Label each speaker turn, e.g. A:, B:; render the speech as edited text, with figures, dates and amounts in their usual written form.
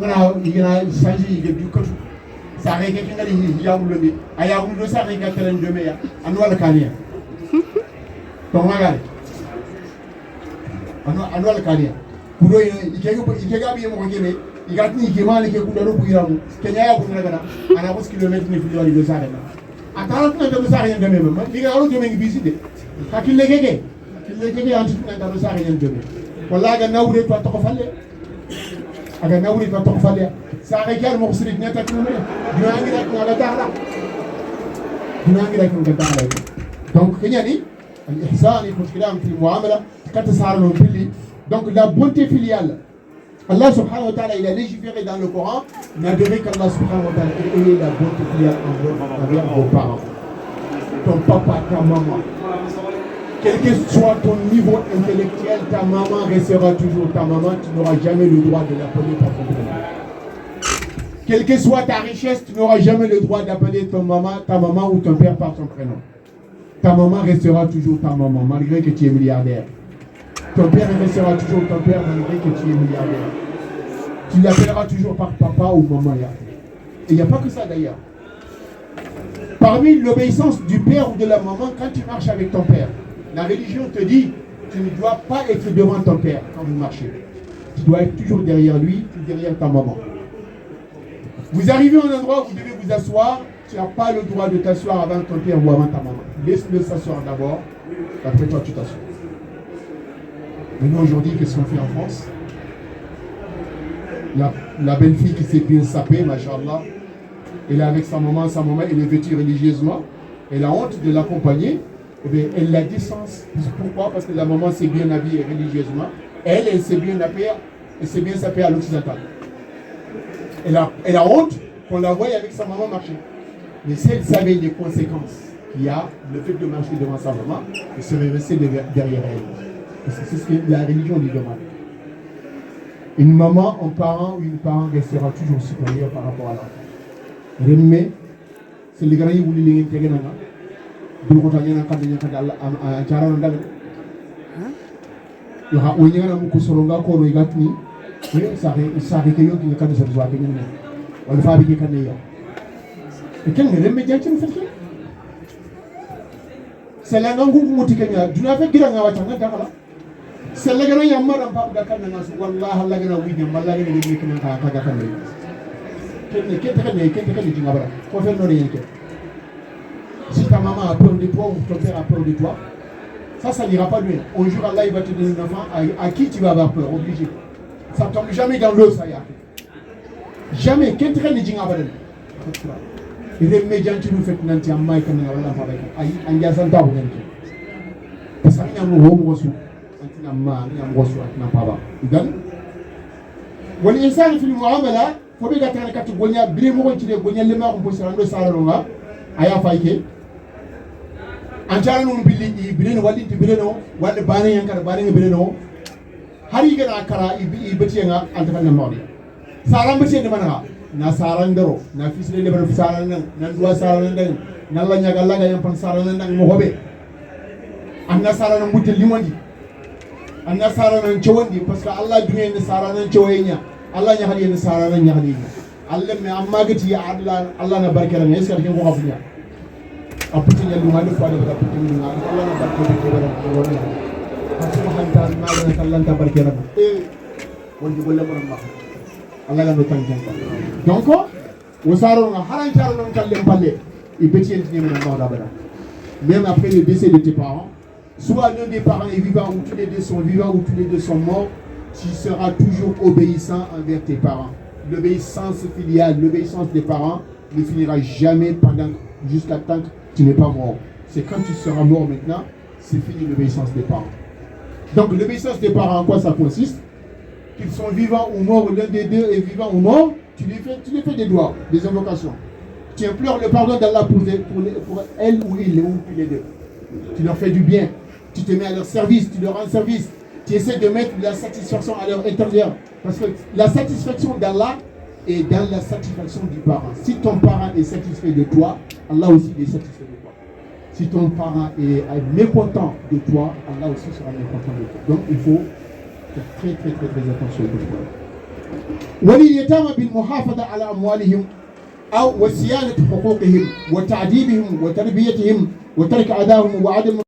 A: Il y a changé du côté. Ça a été qu'il y a eu aya wulo sa re ga telen de meya anu wala kaniya to magare anu wala kaniya kudo ikega bi mo ngene igatni ikemale ke kudo bu yiramu kenya ya kudo ngana ana ko kilomètre ni fili wali do sa re na atara tuna do sa re ngame ma mi ga ro jome ngi biside hakille keke anti tuna do sa re ngame wala ga nawre to ko falle aga nawri to ko falle sa re gal mo sidi nyata ko me dinangi rek na la taala dinangi rek ko taala donc kenyani al ihsan il faut kilam fi muamala kat sarno fili donc la bonté filiale Allah subhanahu wa ta'ala il a légiféré dans le Coran n'adorez qu'Allah subhanahu wa ta'ala et la bonté filiale envers vos parents ton papa ta maman quel que soit ton niveau intellectuel, ta maman restera toujours ta maman, tu n'auras jamais le droit de l'appeler par ton prénom. Quelle que soit ta richesse, tu n'auras jamais le droit d'appeler ta maman ou ton père par son prénom. Ta maman restera toujours ta maman, malgré que tu es milliardaire. Ton père restera toujours ton père, malgré que tu es milliardaire. Tu l'appelleras toujours par papa ou maman. Et il n'y a pas que ça d'ailleurs. Parmi l'obéissance du père ou de la maman, quand tu marches avec ton père, la religion te dit, tu ne dois pas être devant ton père quand vous marchez. Tu dois être toujours derrière lui, derrière ta maman. Vous arrivez à un endroit où vous devez vous asseoir, tu n'as pas le droit de t'asseoir avant ton père ou avant ta maman. Laisse-le s'asseoir d'abord, après toi tu t'assois. Maintenant aujourd'hui, qu'est-ce qu'on fait en France? La belle-fille qui s'est bien sapée, machallah, elle est avec sa maman, elle est vêtue religieusement, elle a honte de l'accompagner. Eh bien, elle la décence. Pourquoi? Parce que la maman s'est bien habillée religieusement. Elle s'est bien habillée, elle s'est bien sapée à l'occidental. Elle a honte qu'on la voie avec sa maman marcher. Mais si elle savait les conséquences qu'il y a, le fait de marcher devant sa maman, elle serait restée derrière elle. Parce que c'est ce que la religion lui demande. Une maman, un parent ou une parent restera toujours supérieure par rapport à l'enfant. Remme, c'est le grand yébouli l'ingé tegena. Dulu kota nyana kadal acara nandal yo ha onya na muko soronga ko ro igatni sare ke yo ki kan sa zwa ke nyane wala fa bi ke kan yo e ken ngere me jacin fete sela ngangu muti kenya duna fe gira nga wata ngata kala sela gana yamara pa ga kan na su wallahi Allah gana wi nyam Allah gana ni kin ka ga kan ni ken ne jinga bara ko fe no ne yake. Si ta maman a peur de toi ou ton père a peur de toi, ça n'ira pas bien. Un jour, Allah il va te donner un enfant à qui tu vas avoir peur, obligé. Ça ne tombe jamais dans l'eau, ça y a. Jamais. Qu'est-ce que tu as dit? Il est médian, tu nous fais nanti amma et comme on l'a fait. Aïe, a santa ou nanti. Parce qu'il y a un homme reçu. Il y a un reçu, il n'y a pas. Il donne. Quand il y a un film, il faut bien que tu aies un brimou qui est le marron pour se rendre ça là. Aya faike ancara non billi bileno walli bileno wadde bane yankara bane bileno hari gana kara ibeti nga antaka na mawdi saram beti de mana na sarandaro na fisle de bana saran nan duwa saran nan nan la nyaga la ga yam pan saran nan mo hobe anna saran mutel limondi anna saran cewandi parce que Allah dunya ne saran cewenya Allah nya hadi ne saran nya hadi Allah me amma gati ya Allah na barkera ne est-ce que ko xafunya apputi nyallu ma defa de apputi ni Allah na barkera ko wala subhanahu ma la kallanta barkera wonji golle mo ma Allah la no tanjanta donc o saro nga haran charo non kalle palle e beti en ni na mawda bada même après le décès de tes parents soit l'un des parents est vivant ou tous les deux sont vivants ou tous les deux sont morts, tu seras toujours obéissant envers tes parents. L'obéissance filiale, l'obéissance des parents ne finira jamais jusqu'à temps que tu n'es pas mort. C'est quand tu seras mort maintenant, c'est fini l'obéissance des parents. Donc l'obéissance des parents, en quoi ça consiste? Qu'ils sont vivants ou morts, l'un des deux est vivant ou mort, tu les fais des doigts, des invocations. Tu implores le pardon d'Allah pour elle ou il, ou tous les deux. Tu leur fais du bien, tu te mets à leur service, tu leur rends service. Tu essaies de mettre la satisfaction à leur intérieur. Parce que la satisfaction d'Allah est dans la satisfaction du parent. Si ton parent est satisfait de toi, Allah aussi est satisfait de toi. Si ton parent est mécontent de toi, Allah aussi sera mécontent de toi. Donc il faut faire très attention à tout. ولليتامى بالمحافظة على أموالهم أو وصيانة حقوقهم وتعذيبهم وتربيتهم وترك أذاهم وعدم